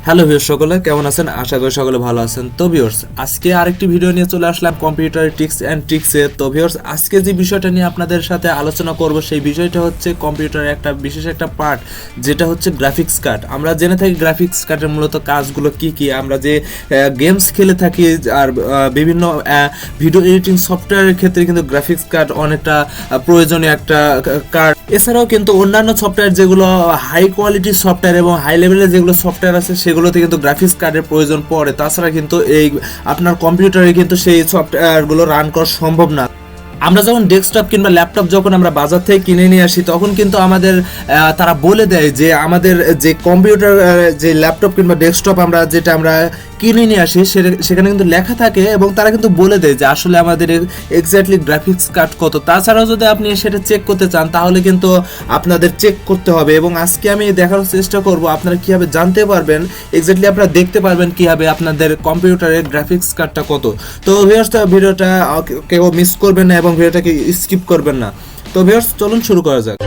Hello viewers, সকলে কেমন আছেন? আশা করি সকলে ভালো আছেন। তো ভিউয়ার্স, আজকে আরেকটি ভিডিও নিয়ে চলে আসলাম কম্পিউটার টিপস অ্যান্ড ট্রিক্সে। তো ভিউয়ার্স, আজকে যে বিষয়টা নিয়ে আপনাদের সাথে আলোচনা করব সেই বিষয়টা হচ্ছে কম্পিউটারের একটা বিশেষ একটা পার্ট, যেটা হচ্ছে গ্রাফিক্স কার্ড। আমরা জেনে থাকি গ্রাফিক্স কার্ডের মূলত কাজগুলো কি কি। আমরা যে গেমস খেলে থাকি আর বিভিন্ন ভিডিও এডিটিং সফটওয়্যারের ক্ষেত্রে কিন্তু গ্রাফিক্স কার্ড অনেকটা প্রয়োজনীয় একটা কার্ড। এছাড়াও কিন্তু অন্যান্য সফটওয়্যার যেগুলো হাই কোয়ালিটি সফটওয়্যার এবং হাই লেভেলের যেগুলো সফটওয়্যার আছে সেগুলোতে কিন্তু গ্রাফিক্স কার্ডের প্রয়োজন পড়ে। তাছাড়া কিন্তু এই আপনার কম্পিউটারে কিন্তু সেই সফটওয়্যারগুলো রান করা সম্ভব না। আমরা যখন ডেস্কটপ কিংবা ল্যাপটপ যখন আমরা বাজার থেকে কিনে নিয়ে আসি, তখন কিন্তু আমাদের তারা বলে দেয় যে আমাদের যে কম্পিউটার যে ল্যাপটপ কিংবা ডেস্কটপ যেটা আমরা কিনে নিয়ে আসি সেখানে কিন্তু লেখা থাকে এবং তারা কিন্তু বলে দেয় যে আসলে আমাদের এক্স্যাক্টলি গ্রাফিক্স কার্ড কত। তাছাড়াও যদি আপনি সেটা চেক করতে চান তাহলে কিন্তু আপনাদের চেক করতে হবে। এবং আজকে আমি দেখার চেষ্টা করব আপনারা কীভাবে জানতে পারবেন, এক্স্যাক্টলি আপনারা দেখতে পারবেন কীভাবে আপনাদের কম্পিউটারের গ্রাফিক্স কার্ডটা কত। তো ভিউয়ার্স, ভিডিওটা কেউ মিস করবেন না এবং ভিডিওটাকে স্কিপ করবেন না। তো ভিউয়ার্স, চলুন শুরু করা যাক।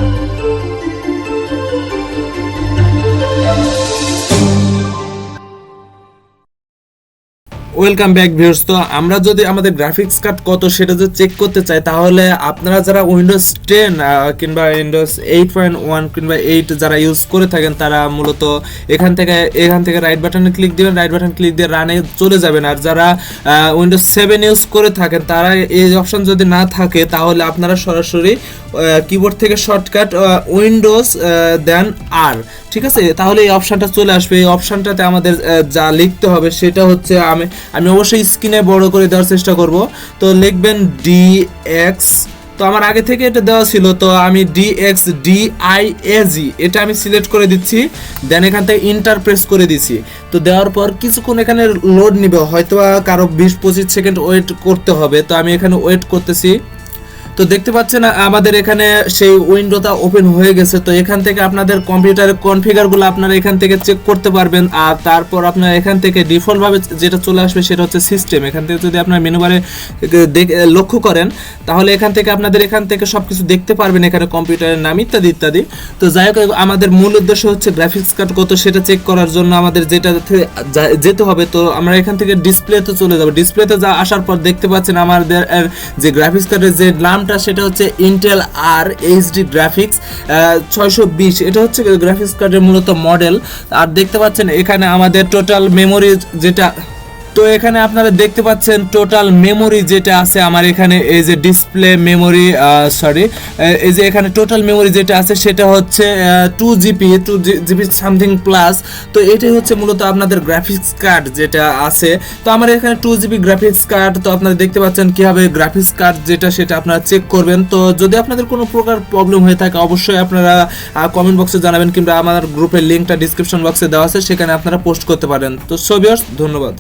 Welcome back viewers. তো আমরা যদি আমাদের গ্রাফিক্স কার্ড কত সেটা যদি চেক করতে চাই, তাহলে আপনারা যারা উইন্ডোজ 10 কিংবা উইন্ডোজ 8.1 কিংবা 8 যারা ইউজ করে থাকেন, তারা মূলত এখান থেকে রাইট বাটনে ক্লিক দিবেন, রাইট বাটন ক্লিক দিয়ে রানে চলে যাবেন। আর যারা উইন্ডোজ 7 ইউজ করে থাকেন, তারা এই অপশন যদি না থাকে তাহলে আপনারা সরাসরি কিবোর্ড থেকে শর্টকাট উইন্ডোজ দেন আর, ঠিক আছে? তাহলে এই অপশানটা চলে আসবে। এই অপশানটাতে আমাদের যা লিখতে হবে সেটা হচ্ছে, আমি অবশ্যই স্ক্রিনে বড় করে দেওয়ার চেষ্টা করব। তো লিখবেন DX, তো আমার আগে থেকে এটা দেওয়া ছিল, তো আমি DXDIAG এটা আমি সিলেক্ট করে দিচ্ছি। দেন এখান থেকে ইন্টার প্রেস করে দিচ্ছি। তো দেওয়ার পর কিছুক্ষণ এখানে লোড নিবে, হয়তো কারো 20-25 সেকেন্ড ওয়েট করতে হবে। তো আমি এখানে ওয়েট করতেছি। তো দেখতে পাচ্ছেন আমাদের এখানে সেই উইন্ডোটা ওপেন হয়ে গেছে। তো এখান থেকে আপনাদের কম্পিউটারের কনফিগারগুলো আপনারা এখান থেকে চেক করতে পারবেন। আর তারপর আপনারা এখান থেকে ডিফল্টভাবে যেটা চলে আসবে সেটা হচ্ছে সিস্টেম। এখান থেকে যদি আপনার মেনু বারে লক্ষ্য করেন, তাহলে এখান থেকে সব কিছু দেখতে পারবেন, এখানে কম্পিউটারের নাম ইত্যাদি ইত্যাদি। তো যাই হোক, আমাদের মূল উদ্দেশ্য হচ্ছে গ্রাফিক্স কার্ড কত সেটা চেক করার জন্য আমাদের যেটা যেতে হবে। তো আমরা এখান থেকে ডিসপ্লেতে চলে যাবো। ডিসপ্লেতে আসার পর দেখতে পাচ্ছেন আমাদের যে গ্রাফিক্স কার্ডের যে নাম সেটা হচ্ছে ইন্টেল আর এইচডি গ্রাফিক্স 620। এটা হচ্ছে গ্রাফিক্স কার্ডের মূলত মডেল। আর দেখতে পাচ্ছেন এখানে আমাদের টোটাল মেমোরি যেটা, তো এখানে আপনারা দেখতে পাচ্ছেন টোটাল মেমোরি যেটা আছে আমার এখানে, এই যে ডিসপ্লে মেমোরি এই যে এখানে টোটাল মেমোরি যেটা আছে সেটা হচ্ছে 2GB সামথিং প্লাস। তো এটাই হচ্ছে মূলত আপনাদের গ্রাফিক্স কার্ড যেটা আছে। তো আমার এখানে 2GB গ্রাফিক্স কার্ড। তো আপনারা দেখতে পাচ্ছেন কীভাবে গ্রাফিক্স কার্ড যেটা সেটা আপনারা চেক করবেন। তো যদি আপনাদের কোনো প্রকার প্রবলেম হয়ে থাকে অবশ্যই আপনারা কমেন্ট বক্সে জানাবেন, কিংবা আমার গ্রুপের লিঙ্কটা ডিসক্রিপশন বক্সে দেওয়া আছে, সেখানে আপনারা পোস্ট করতে পারেন। তো সো ভিউয়ার্স, ধন্যবাদ।